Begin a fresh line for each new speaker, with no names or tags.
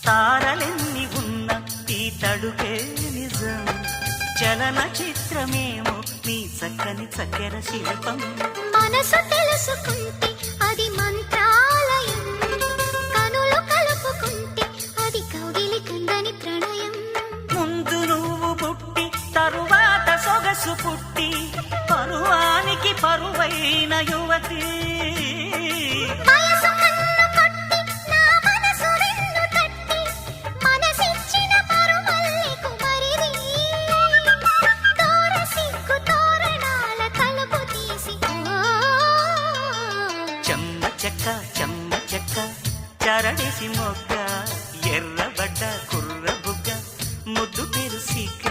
తారలెన్ని ఉన్న ఈ తడుకే నిజం చలన చిత్రమేమో నీ చక్కని చక్కెర శిల్పం
మనసు తెలుసుకుంటే అది మంత్రాలయం కనులు కలుపుకుంటే అది కౌగిలి కందని ప్రణయం
ముందు నువ్వు పుట్టి తరువాత సొగసు పుట్టి పరువానికి పరువైన యువతి
వయసు కన్ను కొట్టి నా మనసు వెన్ను తట్టి మనసిచ్చిన పరుమల్లి కుమరిది తోర సిగ్గు తోరణాల తలుపు తీసి
చెమ్మ చెక్క చరణిసి మొగ్గ ఎర్రబడ్డ కుర్ర బుగ్గ ముద్దు పెరుసిక